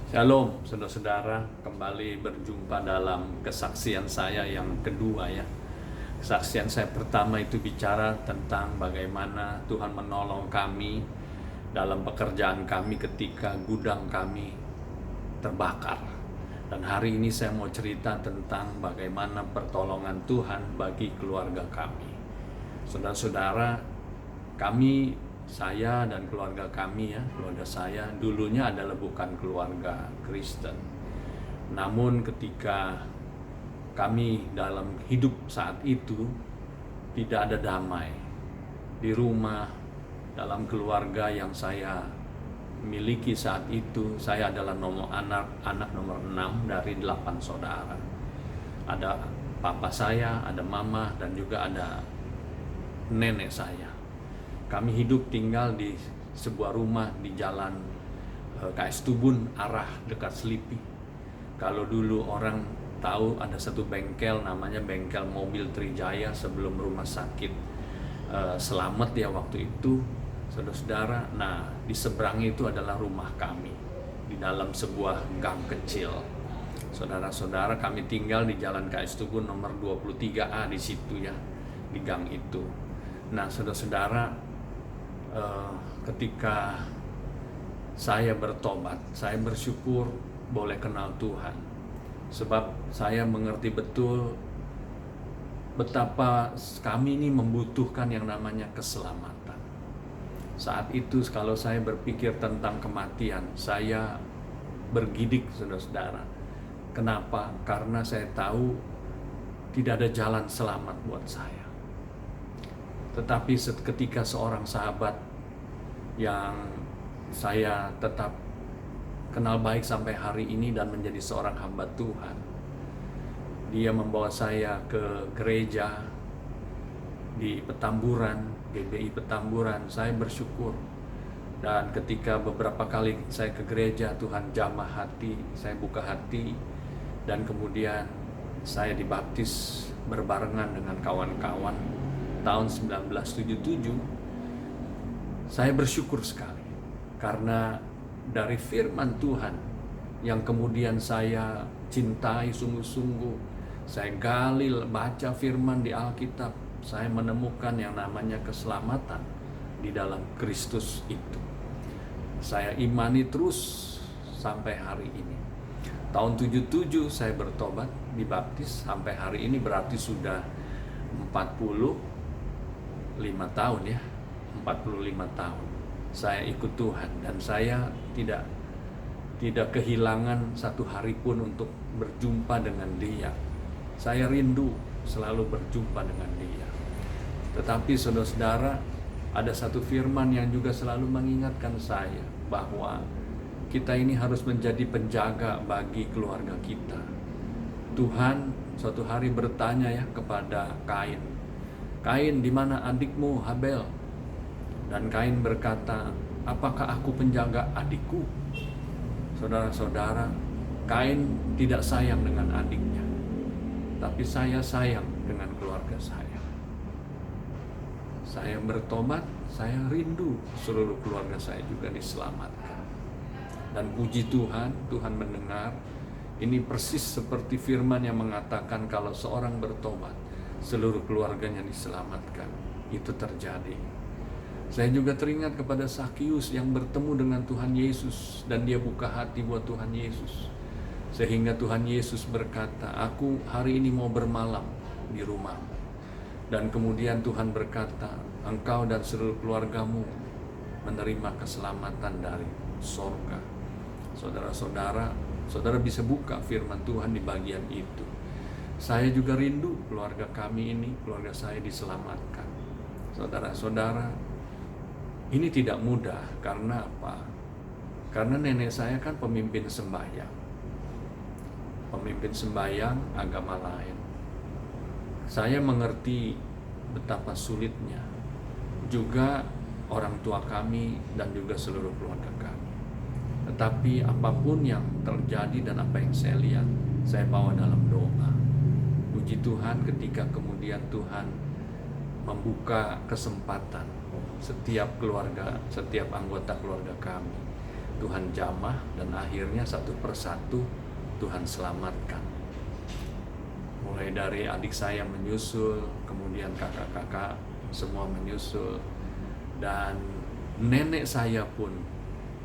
Shalom, saudara-saudara, kembali berjumpa dalam kesaksian saya yang kedua ya. Kesaksian saya pertama itu bicara tentang bagaimana Tuhan menolong kami dalam pekerjaan kami ketika gudang kami terbakar. Dan hari ini saya mau cerita tentang bagaimana pertolongan Tuhan bagi keluarga kami. Saudara-saudara, saya dan keluarga kami ya, keluarga saya dulunya adalah bukan keluarga Kristen. Namun ketika kami dalam hidup saat itu tidak ada damai di rumah, dalam keluarga yang saya miliki saat itu. Saya adalah anak nomor 6 dari 8 saudara. Ada papa saya, ada mama, dan juga ada nenek saya. Kami hidup tinggal di sebuah rumah di jalan KS Tubun arah dekat Selipi. Kalau dulu orang tahu ada satu bengkel namanya bengkel mobil Trijaya sebelum rumah sakit Selamat ya waktu itu, saudara-saudara. Nah, di seberang itu adalah rumah kami di dalam sebuah gang kecil. Saudara-saudara, kami tinggal di jalan KS Tubun nomor 23A di situ ya, di gang itu. Nah, saudara-saudara, ketika saya bertobat, saya bersyukur boleh kenal Tuhan, sebab saya mengerti betul betapa kami ini membutuhkan yang namanya keselamatan. Saat itu kalau saya berpikir tentang kematian, saya bergidik, saudara-saudara. Kenapa? Karena saya tahu tidak ada jalan selamat buat saya. Tetapi ketika seorang sahabat yang saya tetap kenal baik sampai hari ini dan menjadi seorang hamba Tuhan, dia membawa saya ke gereja di Petamburan, GBI Petamburan. Saya bersyukur, dan ketika beberapa kali saya ke gereja, Tuhan jamah hati, saya buka hati, dan kemudian saya dibaptis berbarengan dengan kawan-kawan tahun 1977. Saya bersyukur sekali karena dari firman Tuhan yang kemudian saya cintai sungguh-sungguh, saya gali, baca firman di Alkitab, saya menemukan yang namanya keselamatan di dalam Kristus itu. Saya imani terus sampai hari ini. Tahun 77 saya bertobat, dibaptis, sampai hari ini berarti sudah 45 tahun ya. 45 tahun saya ikut Tuhan, dan saya tidak kehilangan satu hari pun untuk berjumpa dengan Dia. Saya rindu selalu berjumpa dengan Dia. Tetapi saudara-saudara, ada satu firman yang juga selalu mengingatkan saya bahwa kita ini harus menjadi penjaga bagi keluarga kita. Tuhan suatu hari bertanya ya kepada Kain, "Kain, di mana adikmu Habel?" Dan Kain berkata, "Apakah aku penjaga adikku?" Saudara-saudara, Kain tidak sayang dengan adiknya, tapi saya sayang dengan keluarga saya. Saya bertobat, saya rindu seluruh keluarga saya juga diselamatkan. Dan puji Tuhan, Tuhan mendengar. Ini persis seperti firman yang mengatakan kalau seorang bertobat, seluruh keluarganya diselamatkan. Itu terjadi. Saya juga teringat kepada Sakius yang bertemu dengan Tuhan Yesus, dan dia buka hati buat Tuhan Yesus. Sehingga Tuhan Yesus berkata, "Aku hari ini mau bermalam di rumahmu." Dan kemudian Tuhan berkata, "Engkau dan seluruh keluargamu menerima keselamatan dari sorga." Saudara-saudara, saudara bisa buka firman Tuhan di bagian itu. Saya juga rindu keluarga kami ini, keluarga saya diselamatkan. Saudara-saudara, ini tidak mudah. Karena apa? Karena nenek saya kan pemimpin sembahyang agama lain. Saya mengerti betapa sulitnya juga orang tua kami dan juga seluruh keluarga kami. Tetapi apapun yang terjadi dan apa yang saya lihat, saya bawa dalam doa. Puji Tuhan ketika kemudian Tuhan membuka kesempatan setiap keluarga, setiap anggota keluarga kami Tuhan jamah, dan akhirnya satu persatu Tuhan selamatkan. Mulai dari adik saya menyusul, kemudian kakak-kakak semua menyusul, dan nenek saya pun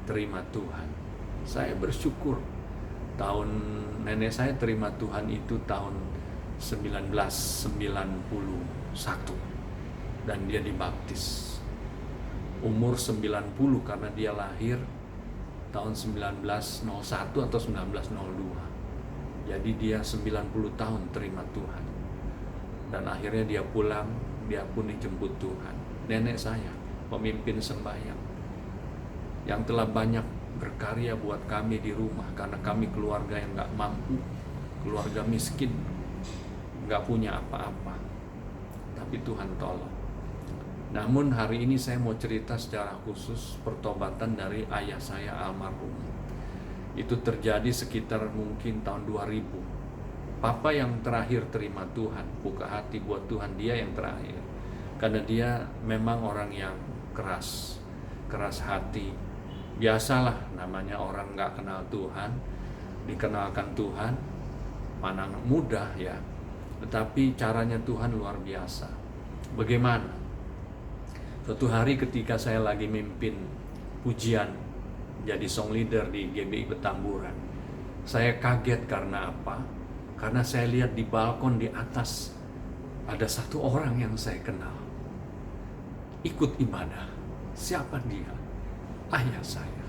terima Tuhan. Saya bersyukur nenek saya terima Tuhan itu tahun 1991, dan dia dibaptis umur 90 karena dia lahir tahun 1901 atau 1902. Jadi dia 90 tahun terima Tuhan. Dan akhirnya dia pulang, dia pun dijemput Tuhan. Nenek saya, pemimpin sembahyang, yang telah banyak berkarya buat kami di rumah, karena kami keluarga yang gak mampu, keluarga miskin, gak punya apa-apa. Tapi Tuhan tolong. Namun hari ini saya mau cerita secara khusus pertobatan dari ayah saya almarhum. Itu terjadi sekitar mungkin tahun 2000. Papa yang terakhir terima Tuhan, buka hati buat Tuhan, dia yang terakhir. Karena dia memang orang yang keras hati. Biasalah namanya orang gak kenal Tuhan, dikenalkan Tuhan, mana mudah ya. Tetapi caranya Tuhan luar biasa. Bagaimana? Suatu hari ketika saya lagi mimpin pujian, jadi song leader di GBI Petamburan, saya kaget karena apa? Karena saya lihat di balkon di atas ada satu orang yang saya kenal ikut ibadah. Siapa dia? Ayah saya.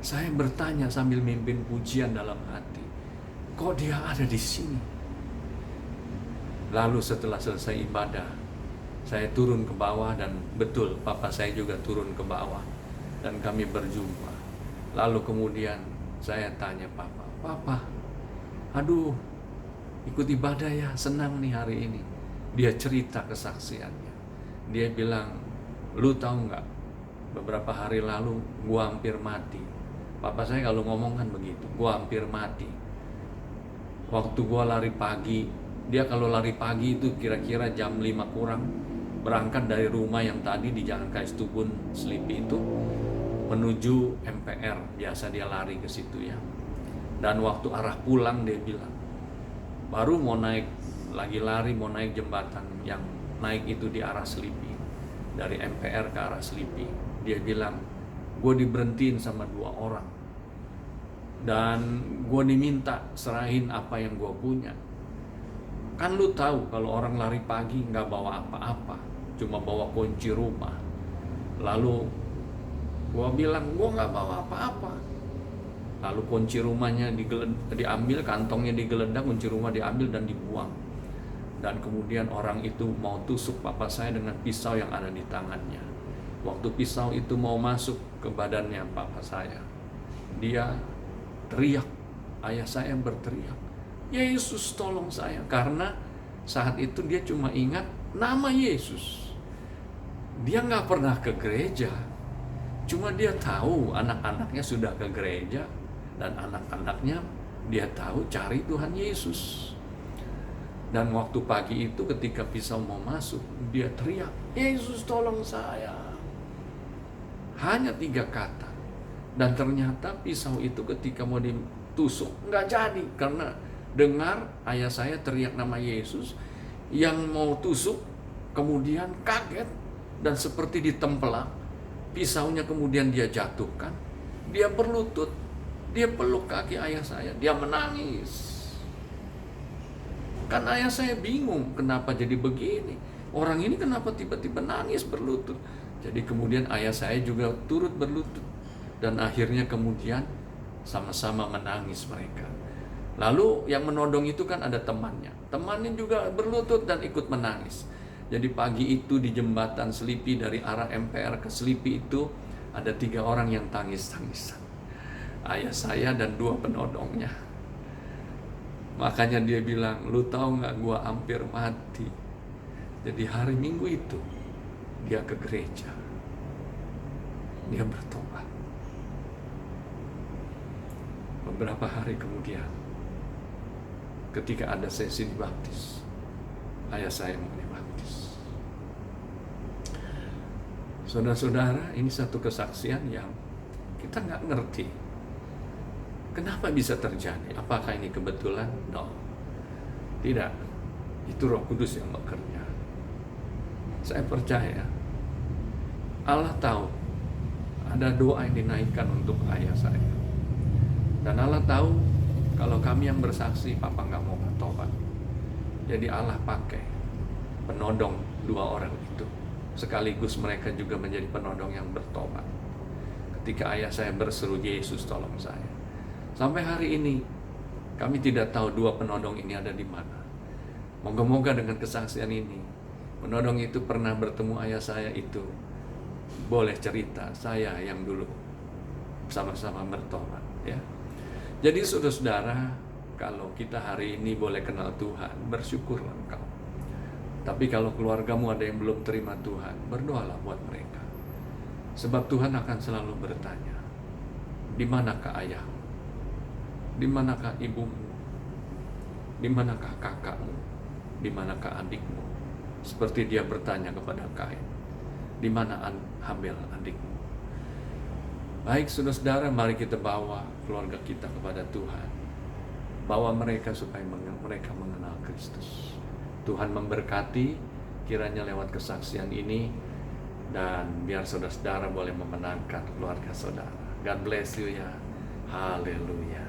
Saya bertanya sambil mimpin pujian dalam hati, kok dia ada di sini? Lalu setelah selesai ibadah, saya turun ke bawah, dan betul papa saya juga turun ke bawah, dan kami berjumpa. Lalu kemudian saya tanya Papa, aduh, ikut ibadah ya, senang nih hari ini. Dia cerita kesaksiannya. Dia bilang, lu tahu nggak, beberapa hari lalu gua hampir mati. Papa saya kalau ngomong kan begitu, gua hampir mati. Waktu gua lari pagi, dia kalau lari pagi itu kira-kira jam 5 kurang, berangkat dari rumah yang tadi di Jalan Kais Tubun Selipi itu menuju MPR, biasa dia lari ke situ ya. Dan waktu arah pulang dia bilang, baru mau naik, lagi lari mau naik jembatan yang naik itu di arah Selipi, dari MPR ke arah Selipi. Dia bilang, gue diberhentiin sama 2 orang, dan gue diminta serahin apa yang gue punya. Kan lu tahu kalau orang lari pagi nggak bawa apa-apa, cuma bawa kunci rumah. Lalu gua bilang gua nggak bawa apa-apa. Lalu kunci rumahnya diambil, kantongnya digeledah, kunci rumah diambil dan dibuang. Dan kemudian orang itu mau tusuk papa saya dengan pisau yang ada di tangannya. Waktu pisau itu mau masuk ke badannya papa saya, dia teriak, ayah saya berteriak, Yesus tolong saya. Karena saat itu dia cuma ingat nama Yesus. Dia nggak pernah ke gereja, cuma dia tahu anak-anaknya sudah ke gereja, dan anak-anaknya dia tahu cari Tuhan Yesus. Dan waktu pagi itu ketika pisau mau masuk, dia teriak, Yesus tolong saya. Hanya 3 kata. Dan ternyata pisau itu ketika mau ditusuk nggak jadi, karena dengar ayah saya teriak nama Yesus, yang mau tusuk kemudian kaget dan seperti ditempelak, pisaunya kemudian dia jatuhkan, dia berlutut, dia peluk kaki ayah saya, dia menangis. Kan ayah saya bingung kenapa jadi begini, orang ini kenapa tiba-tiba nangis berlutut. Jadi kemudian ayah saya juga turut berlutut, dan akhirnya kemudian sama-sama menangis mereka. Lalu yang menodong itu kan ada temannya juga berlutut dan ikut menangis. Jadi pagi itu di jembatan Selipi dari arah MPR ke Selipi itu ada 3 orang yang tangis-tangisan, ayah saya dan 2 penodongnya. Makanya dia bilang, lu tahu nggak, gua hampir mati. Jadi hari Minggu itu dia ke gereja, dia bertobat. Beberapa hari kemudian, ketika ada sesi dibaptis, ayah saya mau dibaptis. Saudara-saudara, ini satu kesaksian yang Kita nggak ngerti. Kenapa bisa terjadi? Apakah ini kebetulan? No. Tidak. Itu Roh Kudus yang bekerja. Saya percaya Allah tahu ada doa yang dinaikkan untuk ayah saya. Dan Allah tahu kalau kami yang bersaksi, Papa nggak mau bertobat. Jadi Allah pakai penodong 2 orang itu. Sekaligus mereka juga menjadi penodong yang bertobat. Ketika ayah saya berseru, Yesus tolong saya. Sampai hari ini kami tidak tahu 2 penodong ini ada di mana. Moga-moga dengan kesaksian ini, penodong itu pernah bertemu ayah saya itu, boleh cerita saya yang dulu sama-sama bertobat, ya. Jadi saudara-saudara, kalau kita hari ini boleh kenal Tuhan, bersyukurlah engkau. Tapi kalau keluargamu ada yang belum terima Tuhan, berdoalah buat mereka. Sebab Tuhan akan selalu bertanya, di manakah ayahmu? Di manakah ibumu? Di manakah kakakmu? Di manakah adikmu? Seperti dia bertanya kepada Kain, di mana Habel adikmu? Baik saudara-saudara, mari kita bawa keluarga kita kepada Tuhan. Bawa mereka supaya mereka mengenal Kristus. Tuhan memberkati kiranya lewat kesaksian ini, dan biar saudara-saudara boleh memenangkan keluarga saudara. God bless you ya. Haleluya.